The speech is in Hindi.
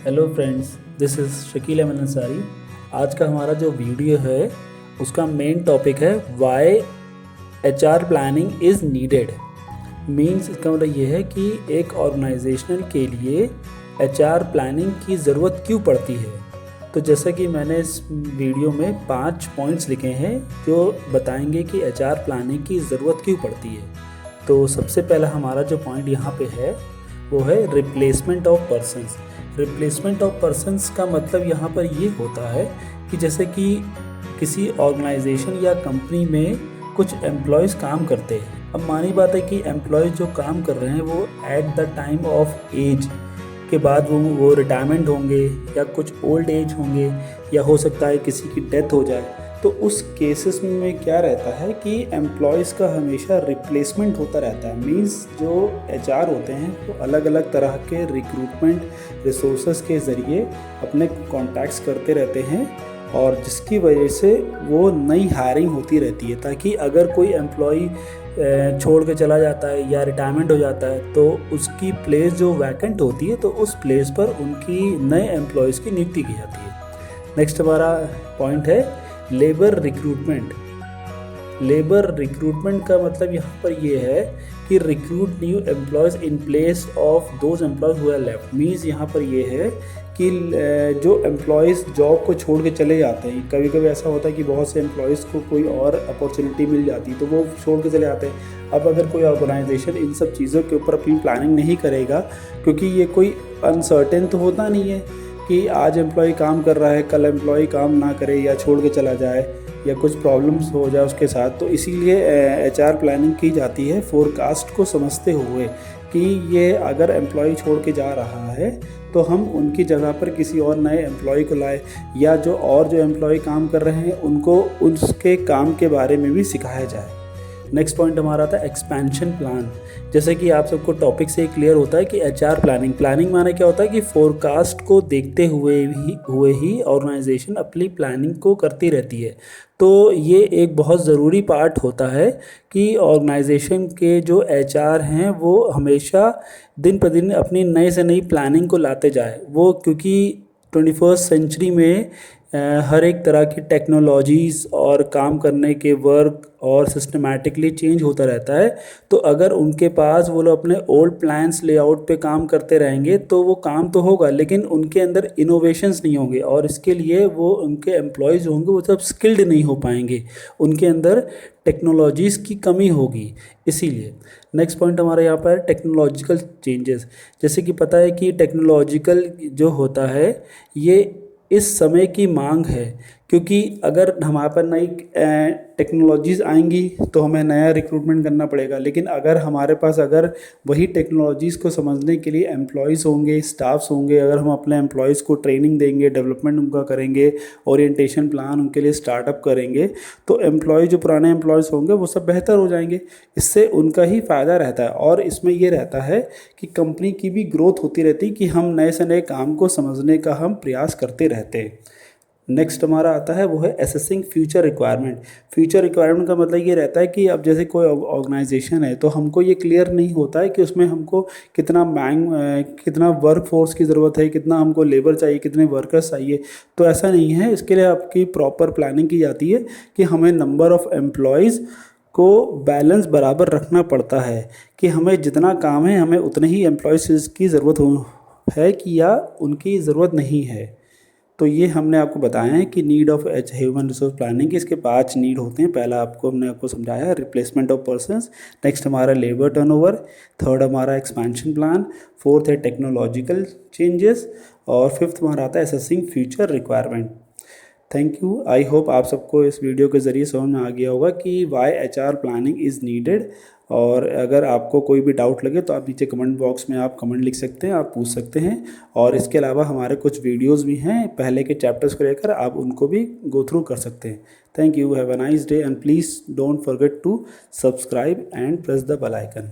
Hello friends, this is Shakeel Ahmed Ansari. आज का हमारा जो वीडियो है उसका मेन टॉपिक है why HR planning is needed. Means इसका मतलब ये है कि एक ऑर्गेनाइजेशनल के लिए एचआर प्लानिंग की ज़रूरत क्यों पड़ती है। तो जैसा कि मैंने इस वीडियो में 5 पॉइंट्स लिखे हैं जो बताएंगे कि एचआर प्लानिंग की ज़रूरत क्यों पड़ती है। तो सबसे पहला हमारा जो पॉइंट यहाँ पे है वो है replacement of persons. Replacement of persons का मतलब यहाँ पर ये होता है कि जैसे कि किसी ऑर्गेनाइजेशन या कंपनी में कुछ एम्प्लॉयज़ काम करते हैं। अब मानी बात है कि एम्प्लॉयज़ जो काम कर रहे हैं वो at the time of age के बाद वो रिटायरमेंट होंगे या कुछ ओल्ड एज होंगे या हो सकता है किसी की डेथ हो जाए। तो उस केसेस में क्या रहता है कि एम्प्लॉयज़ का हमेशा रिप्लेसमेंट होता रहता है। मींस जो एचआर होते हैं वो अलग अलग तरह के रिक्रूटमेंट रिसोर्सेज के ज़रिए अपने कॉन्टैक्ट्स करते रहते हैं और जिसकी वजह से वो नई हायरिंग होती रहती है, ताकि अगर कोई एम्प्लॉई छोड़ के चला जाता है या रिटायरमेंट हो जाता है तो उसकी प्लेस जो वैकेंट होती है तो उस प्लेस पर उनकी नए एम्प्लॉयज़ की नियुक्ति की जाती है। नेक्स्ट हमारा पॉइंट है लेबर रिक्रूटमेंट। लेबर रिक्रूटमेंट का मतलब यहाँ पर ये है कि recruit new employees in place of those employees who are left. Means यहाँ पर ये है कि जो एम्प्लॉयज़ जॉब को छोड़ के चले जाते हैं, कभी कभी ऐसा होता है कि बहुत से एम्प्लॉयज़ को कोई और अपॉर्चुनिटी मिल जाती है तो वो छोड़ के चले जाते हैं। अब अगर कोई ऑर्गेनाइजेशन इन सब चीज़ों के ऊपर अपनी प्लानिंग नहीं करेगा, क्योंकि ये कोई अनसर्टेन तो होता नहीं है कि आज एम्प्लॉय काम कर रहा है कल एम्प्लॉय काम ना करे या छोड़ के चला जाए या कुछ प्रॉब्लम्स हो जाए उसके साथ। तो इसीलिए एचआर प्लानिंग की जाती है फोरकास्ट को समझते हुए कि ये अगर एम्प्लॉय छोड़ के जा रहा है तो हम उनकी जगह पर किसी और नए एम्प्लॉय को लाए या जो एम्प्लॉय काम कर रहे हैं उनको उसके काम के बारे में भी सिखाया जाए। नेक्स्ट पॉइंट हमारा था एक्सपेंशन प्लान। जैसे कि आप सबको टॉपिक से क्लियर होता है कि एचआर प्लानिंग माने क्या होता है कि फोरकास्ट को देखते हुए ही ऑर्गेनाइजेशन अपनी प्लानिंग को करती रहती है। तो ये एक बहुत ज़रूरी पार्ट होता है कि ऑर्गेनाइजेशन के जो एचआर हैं वो हमेशा दिन पर दिन अपनी नए से नई प्लानिंग को लाते जाए। वो क्योंकि 21st सेंचुरी में हर एक तरह की टेक्नोलॉजीज़ और काम करने के वर्क और सिस्टमैटिकली चेंज होता रहता है। तो अगर उनके पास वो लोग अपने ओल्ड प्लान्स लेआउट पे काम करते रहेंगे तो वो काम तो होगा लेकिन उनके अंदर इनोवेशंस नहीं होंगे और इसके लिए वो उनके एम्प्लॉयज़ होंगे वो सब स्किल्ड नहीं हो पाएंगे, उनके अंदर टेक्नोलॉजीज़ की कमी होगी। इसीलिए नेक्स्ट पॉइंट हमारा यहाँ पर टेक्नोलॉजिकल चेंजेस। जैसे कि पता है कि टेक्नोलॉजिकल जो होता है ये इस समय की मांग है, क्योंकि अगर हमारे पर नई टेक्नोलॉजीज़ आएंगी तो हमें नया रिक्रूटमेंट करना पड़ेगा। लेकिन अगर हमारे पास अगर वही टेक्नोलॉजीज़ को समझने के लिए एम्प्लॉयज़ होंगे, स्टाफ्स होंगे, अगर हम अपने एम्प्लॉयज़ को ट्रेनिंग देंगे, डेवलपमेंट उनका करेंगे, ओरिएंटेशन प्लान उनके लिए स्टार्टअप करेंगे तो एम्प्लॉय जो पुराने एम्प्लॉयज़ होंगे वो सब बेहतर हो जाएंगे। इससे उनका ही फ़ायदा रहता है और इसमें ये रहता है कि कंपनी की भी ग्रोथ होती रहती है कि हम नए से नए काम को समझने का हम प्रयास करते रहते हैं। नेक्स्ट हमारा आता है वो है assessing future requirement. Future requirement का मतलब ये रहता है कि अब जैसे कोई ऑर्गेनाइजेशन है तो हमको ये क्लियर नहीं होता है कि उसमें हमको कितना वर्क फोर्स की ज़रूरत है, कितना हमको लेबर चाहिए, कितने वर्कर्स चाहिए। तो ऐसा नहीं है, इसके लिए आपकी प्रॉपर प्लानिंग की जाती है कि हमें नंबर ऑफ़ एम्प्लॉयज़ को बैलेंस बराबर रखना पड़ता है कि हमें जितना काम है हमें उतने ही एम्प्लॉयज़ की ज़रूरत है कि या उनकी ज़रूरत नहीं है। तो ये हमने आपको बताया है कि need of human resource planning के इसके 5 नीड होते हैं। पहला हमने आपको समझाया रिप्लेसमेंट ऑफ पर्सन्स, नेक्स्ट हमारा लेबर टर्नओवर, थर्ड हमारा एक्सपेंशन प्लान, फोर्थ है टेक्नोलॉजिकल चेंजेस और फिफ्थ हमारा आता है assessing future requirement. Thank you. I hope आप सबको इस वीडियो के ज़रिए समझ में आ गया होगा कि why HR planning is needed. और अगर आपको कोई भी डाउट लगे तो आप नीचे कमेंट बॉक्स में आप कमेंट लिख सकते हैं, आप पूछ सकते हैं। और इसके अलावा हमारे कुछ वीडियोस भी हैं पहले के चैप्टर्स को लेकर, आप उनको भी गो थ्रू कर सकते हैं। Thank you, have a nice day and please don't forget to subscribe and press the bell icon.